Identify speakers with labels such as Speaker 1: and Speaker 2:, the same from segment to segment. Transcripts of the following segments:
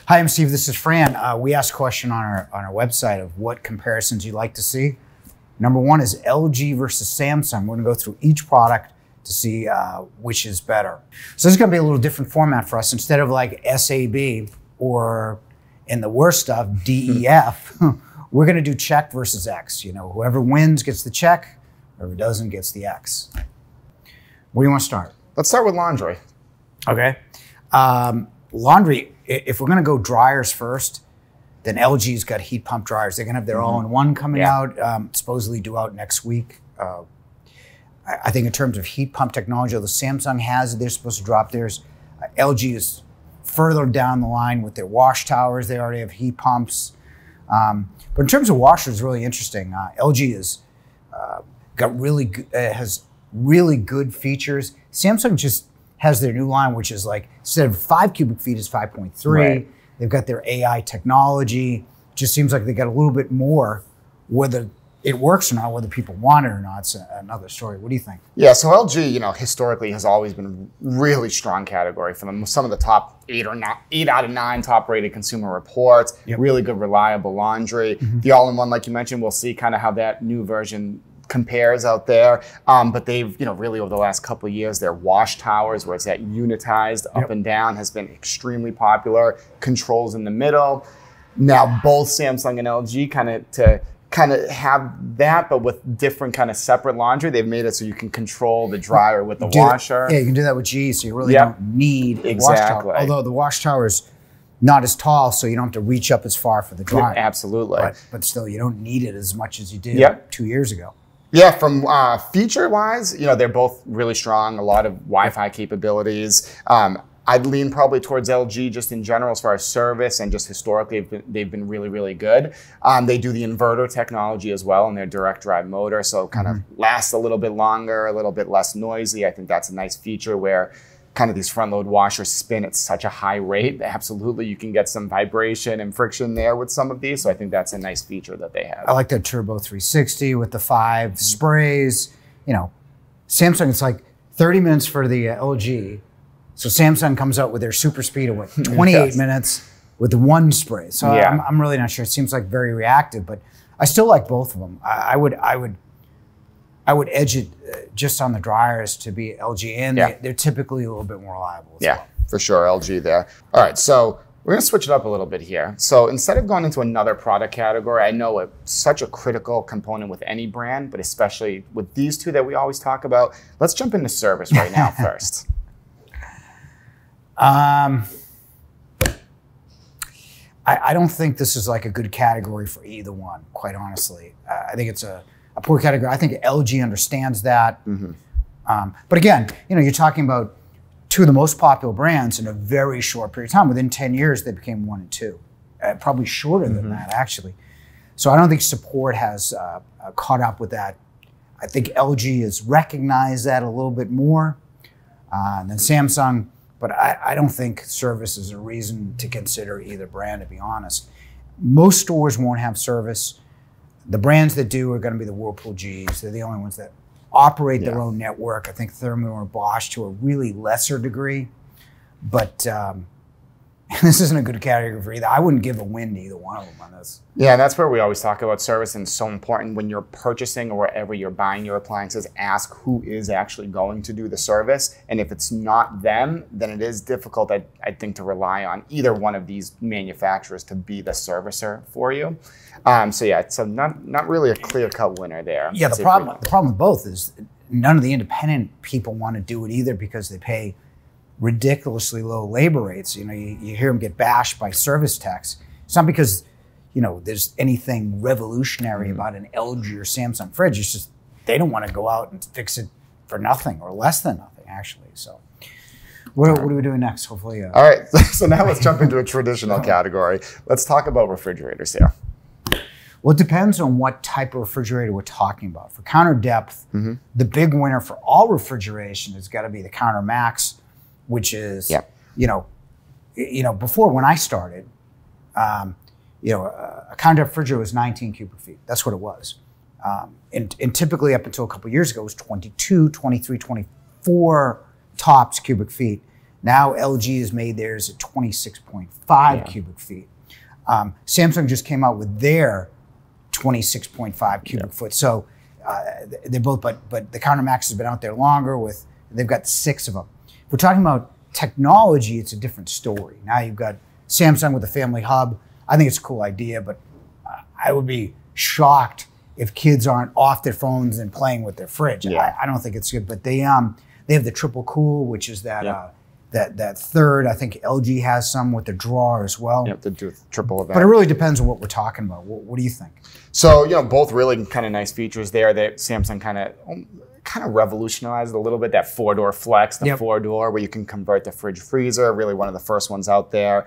Speaker 1: Hi, I'm Steve. This is Fran. We asked a question on our website of what comparisons you'd like to see. Number one is LG versus Samsung. We're going to go through each product to see which is better. So this is going to be a little different format for us. Instead of like SAB or in the worst stuff, DEF, we're going to do check versus X. You know, whoever wins gets the check, whoever doesn't gets the X. Where do you want to start?
Speaker 2: Let's start with laundry.
Speaker 1: Okay. Laundry, if we're going to go dryers first, then LG's got heat pump dryers. They're going to have their all-in-one coming out, supposedly due out next week. I think in terms of heat pump technology, although Samsung has, they're supposed to drop theirs. LG is further down the line with their wash towers. They already have heat pumps. But in terms of washers, it's really interesting. LG is has really good features. Samsung just has their new line, which is like, instead of 5 cubic feet, is 5.3. Right. They've got their AI technology. Just seems like they got a little bit more. Whether it works or not, whether people want it or not, it's another story. What do you think?
Speaker 2: Yeah, so LG, you know, historically has always been a really strong category for them. Some of the top 8 out of 9 top-rated consumer reports. Yep. Really good, reliable laundry. The all-in-one, like you mentioned, we'll see kind of how that new version compares out there, but they've, you know, really over the last couple of years, their wash towers, where it's that unitized up and down, has been extremely popular. Controls in the middle. Now both Samsung and LG kind of have that, but with different kind of separate laundry. They've made it so you can control the dryer with the washer.
Speaker 1: Yeah, you can do that with G, so you really don't need a wash tower. Although the wash tower is not as tall, so you don't have to reach up as far for the dryer.
Speaker 2: Yeah, absolutely.
Speaker 1: But still, you don't need it as much as you did 2 years ago.
Speaker 2: Yeah, from feature-wise, you know, they're both really strong, a lot of Wi-Fi capabilities. I'd lean probably towards LG just in general as far as service, and just historically they've been really, really good. They do the inverter technology as well in their direct drive motor, so kind of lasts a little bit longer, a little bit less noisy. I think that's a nice feature where kind of these front load washers spin at such a high rate. Absolutely, you can get some vibration and friction there with some of these. So I think that's a nice feature that they have.
Speaker 1: I like that Turbo 360 with the 5 sprays. You know, Samsung, it's like 30 minutes for the LG. So Samsung comes out with their super speed of what, 28 minutes with the 1 spray. So I'm really not sure. It seems like very reactive, but I still like both of them. I would edge it just on the dryers to be LG, and they're typically a little bit more reliable as well.
Speaker 2: For sure, LG there. All right, so we're gonna switch it up a little bit here. So instead of going into another product category, I know it's such a critical component with any brand, but especially with these two that we always talk about, let's jump into service right now first.
Speaker 1: I don't think this is like a good category for either one, quite honestly. I think it's a poor category. I think LG understands that. But again, you know, you're talking about 2 of the most popular brands in a very short period of time. Within 10 years, they became 1 and 2. Probably shorter than that, actually. So I don't think support has caught up with that. I think LG has recognized that a little bit more than Samsung. But I don't think service is a reason to consider either brand, to be honest. Most stores won't have service. The brands that do are going to be the Whirlpool Gs. They're the only ones that operate their own network. I think Thermo or Bosch to a really lesser degree. But this isn't a good category for either. I wouldn't give a win to either one of them on this.
Speaker 2: Yeah, and that's where we always talk about service, and it's so important when you're purchasing or wherever you're buying your appliances, ask who is actually going to do the service. And if it's not them, then it is difficult, I think, to rely on either one of these manufacturers to be the servicer for you. So yeah, it's not really a clear-cut winner there.
Speaker 1: Yeah, the problem with both is none of the independent people want to do it either because they pay ridiculously low labor rates. You know, you hear them get bashed by service techs. It's not because, you know, there's anything revolutionary about an LG or Samsung fridge. It's just they don't want to go out and fix it for nothing or less than nothing, actually. So what are we doing next? Hopefully.
Speaker 2: All right, so now let's jump into a traditional category. Let's talk about refrigerators here.
Speaker 1: Well, it depends on what type of refrigerator we're talking about. For counter depth, the big winner for all refrigeration has got to be the Counter Max, which is, you know, before when I started, you know, a counter depth refrigerator was 19 cubic feet. That's what it was. And typically up until a couple of years ago, it was 22, 23, 24 tops cubic feet. Now LG has made theirs at 26.5 cubic feet. Samsung just came out with their 26.5 cubic foot. So they're both, but the Counter Max has been out there longer they've got 6 of them. If we're talking about technology, it's a different story. Now you've got Samsung with the family hub. I think it's a cool idea, but I would be shocked if kids aren't off their phones and playing with their fridge. I don't think it's good, but they have the triple cool, which is that that third. I think LG has some with the drawer as well.
Speaker 2: Yep, the triple event.
Speaker 1: But it really depends on what we're talking about. What do you think?
Speaker 2: So, both really kind of nice features there that Samsung kind of revolutionized a little bit, that 4-door flex, the 4-door where you can convert the fridge freezer, really one of the first ones out there.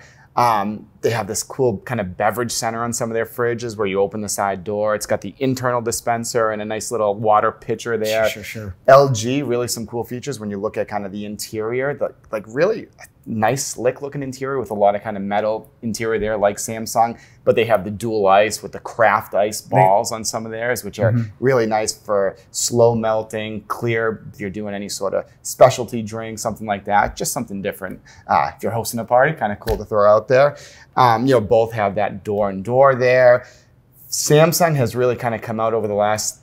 Speaker 2: They have this cool kind of beverage center on some of their fridges where you open the side door. It's got the internal dispenser and a nice little water pitcher there.
Speaker 1: Sure.
Speaker 2: LG, really some cool features when you look at kind of the interior, like really nice, slick looking interior with a lot of kind of metal interior there like Samsung, but they have the dual ice with the craft ice balls on some of theirs, which are really nice for slow melting, clear, if you're doing any sort of specialty drink, something like that, just something different. If you're hosting a party, kind of cool to throw out there. Both have that door and door there. Samsung has really kind of come out over the last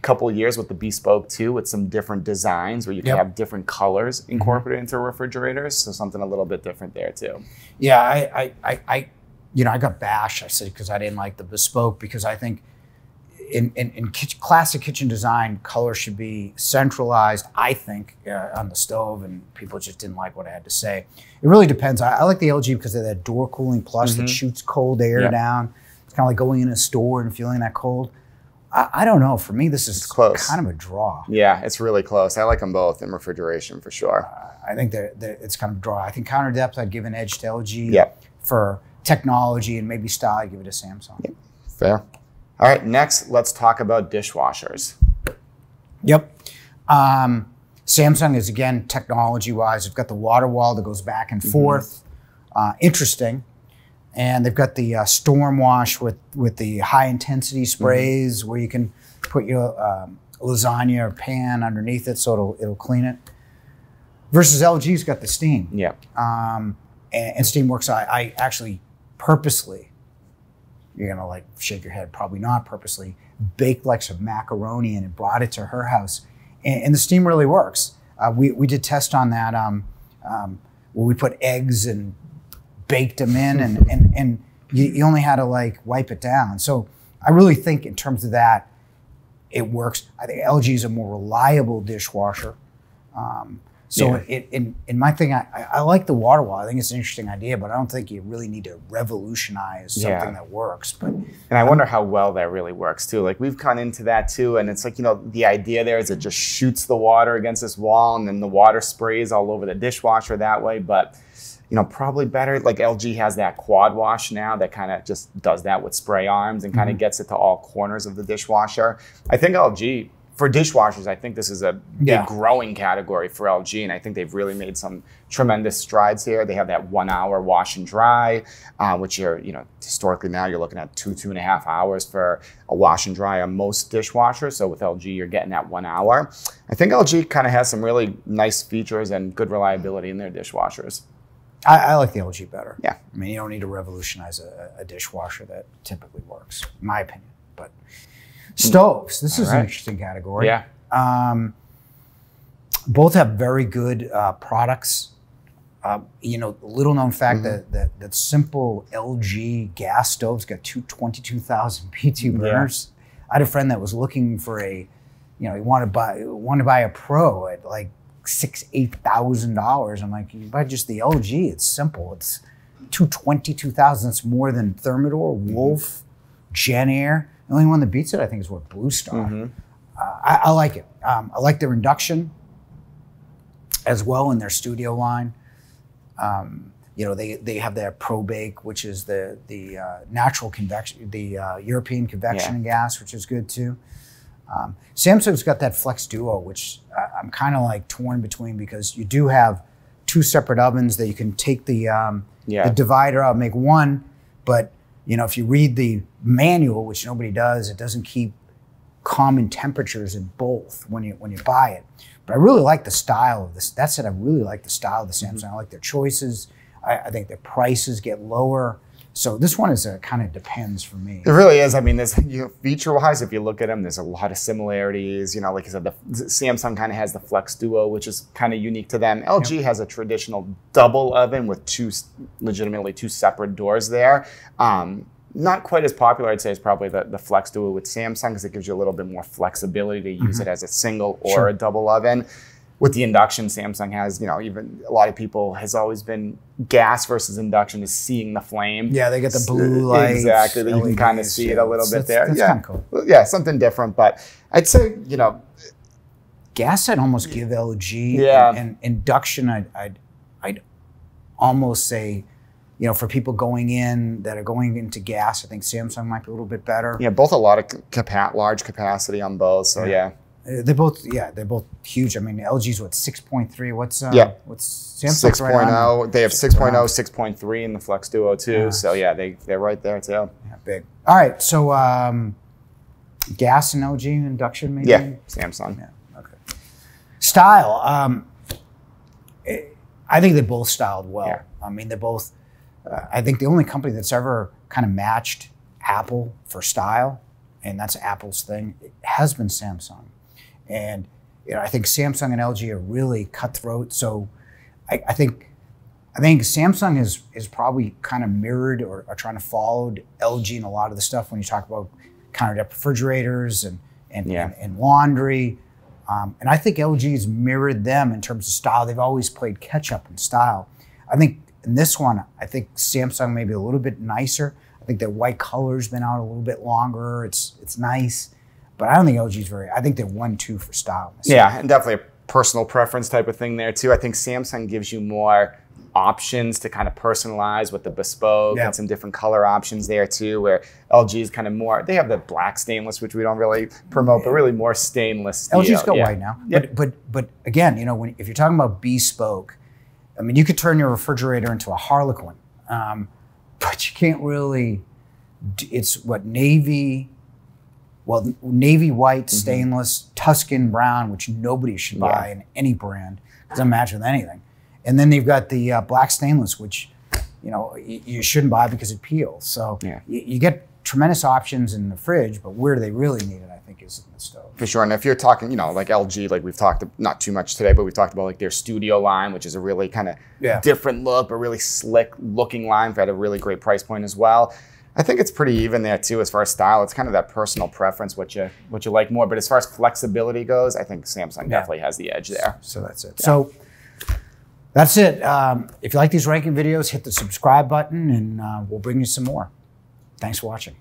Speaker 2: couple of years with the Bespoke 2 with some different designs where you can have different colors incorporated into refrigerators. So something a little bit different there too.
Speaker 1: Yeah, I got bashed, I said, because I didn't like the Bespoke, because I think in classic kitchen design, color should be centralized, I think, on the stove, and people just didn't like what I had to say. It really depends. I like the LG because of that door cooling plus that shoots cold air down. It's kind of like going in a store and feeling that cold. I don't know. For me, this is close. Kind of a draw.
Speaker 2: Yeah, it's really close. I like them both in refrigeration for sure.
Speaker 1: I think that it's kind of a draw. I think counter depth, I'd give an edge to LG. For technology and maybe style, I'd give it to Samsung.
Speaker 2: Yep. Fair. All right, next, let's talk about dishwashers.
Speaker 1: Samsung is, again, technology-wise, they've got the water wall that goes back and forth. Interesting. And they've got the storm wash with the high-intensity sprays where you can put your lasagna or pan underneath it so it'll clean it. Versus LG's got the steam. And steam works. I actually purposely, you're gonna like shake your head, probably not purposely, baked like some macaroni and brought it to her house. And the steam really works. We did test on that where we put eggs and baked them in and you only had to like wipe it down. So I really think in terms of that, it works. I think LG is a more reliable dishwasher. In my thing, I like the water wall. I think it's an interesting idea, but I don't think you really need to revolutionize something that works. And
Speaker 2: I wonder how well that really works too. Like we've gone into that too, and it's like, the idea there is it just shoots the water against this wall and then the water sprays all over the dishwasher that way. But probably better. Like LG has that quad wash now that kind of just does that with spray arms and kind of gets it to all corners of the dishwasher. I think LG, for dishwashers, I think this is a big growing category for LG, and I think they've really made some tremendous strides here. They have that 1 hour wash and dry, which you're, historically now you're looking at 2.5 hours for a wash and dry on most dishwashers. So with LG, you're getting that 1 hour. I think LG kind of has some really nice features and good reliability in their dishwashers.
Speaker 1: I like the LG better.
Speaker 2: Yeah.
Speaker 1: I mean, you don't need to revolutionize a dishwasher that typically works, in my opinion. But stoves, this is an interesting category. Both have very good products. Little known fact that simple LG gas stoves got 22,000 P2 burners. I had a friend that was looking for he wanted to buy a Pro at like $8,000. I'm like, you buy just the LG. It's simple. It's 22,000. It's more than Thermador, Wolf, Gen Air. The only one that beats it, I think, is Blue Star. I like it. I like their induction as well in their studio line. They have their Pro Bake, which is the natural convection, the European convection gas, which is good too. Samsung's got that Flex Duo, which I'm kind of like torn between because you do have 2 separate ovens that you can take the divider out, make one, but if you read the manual, which nobody does, it doesn't keep common temperatures in both when you buy it. But I really like the style of this. That said, I really like the style of the Samsung. I like their choices. I think their prices get lower. So this one is kind of depends for me.
Speaker 2: It really is. I mean, there's feature-wise, if you look at them, there's a lot of similarities. Like I said, the Samsung kind of has the Flex Duo, which is kind of unique to them. LG has a traditional double oven with legitimately two separate doors there. Not quite as popular, I'd say, as probably the Flex Duo with Samsung, because it gives you a little bit more flexibility to use it as a single or a double oven. With the induction, Samsung has, even a lot of people has always been gas versus induction is seeing the flame.
Speaker 1: Yeah, they get the blue light.
Speaker 2: Exactly, you can kind of see it a little bit there.
Speaker 1: That's kind of cool.
Speaker 2: Yeah, something different, but I'd say,
Speaker 1: gas, I'd almost give LG. And induction, I'd almost say, for people that are going into gas, I think Samsung might be a little bit better.
Speaker 2: Yeah, both a lot of large capacity on both. So yeah.
Speaker 1: They're both huge. I mean, LG's what, 6.3? What's Samsung?
Speaker 2: 6.0. Right, they have 6.0, 6.3 in the Flex Duo too. Yeah. So yeah, they're right there too.
Speaker 1: Yeah, big. All right, so gas and LG, induction maybe.
Speaker 2: Yeah, Samsung.
Speaker 1: Yeah. Okay. Style. I think they both styled well. Yeah. I mean, they're both. I think the only company that's ever kind of matched Apple for style, and that's Apple's thing, it has been Samsung. And I think Samsung and LG are really cutthroat. So I think Samsung is probably kind of mirrored or trying to follow LG in a lot of the stuff when you talk about countertop refrigerators and laundry. And I think LG's mirrored them in terms of style. They've always played catch up in style. I think in this one, I think Samsung may be a little bit nicer. I think their white color's been out a little bit longer. It's nice. But I don't think LG's I think they're 1-2 for style.
Speaker 2: Yeah, and definitely a personal preference type of thing there too. I think Samsung gives you more options to kind of personalize with the bespoke and some different color options there too, where LG is kind of more, they have the black stainless, which we don't really promote, but really more stainless steel.
Speaker 1: LG's got white now. But again, if you're talking about bespoke, I mean, you could turn your refrigerator into a Harlequin, but you can't really, it's what, navy white, stainless, Tuscan brown, which nobody should buy in any brand. Doesn't match with anything. And then they've got the black stainless, which you shouldn't buy because it peels. So you get tremendous options in the fridge, but where do they really need it, I think, is in the stove.
Speaker 2: For sure. And if you're talking, like LG, like we've talked, not too much today, but we've talked about like their Studio line, which is a really kind of different look, but really slick looking line at a really great price point as well. I think it's pretty even there too as far as style. It's kind of that personal preference, what you like more. But as far as flexibility goes, I think Samsung definitely has the edge there.
Speaker 1: So that's it. Yeah. So that's it. If you like these ranking videos, hit the subscribe button and we'll bring you some more. Thanks for watching.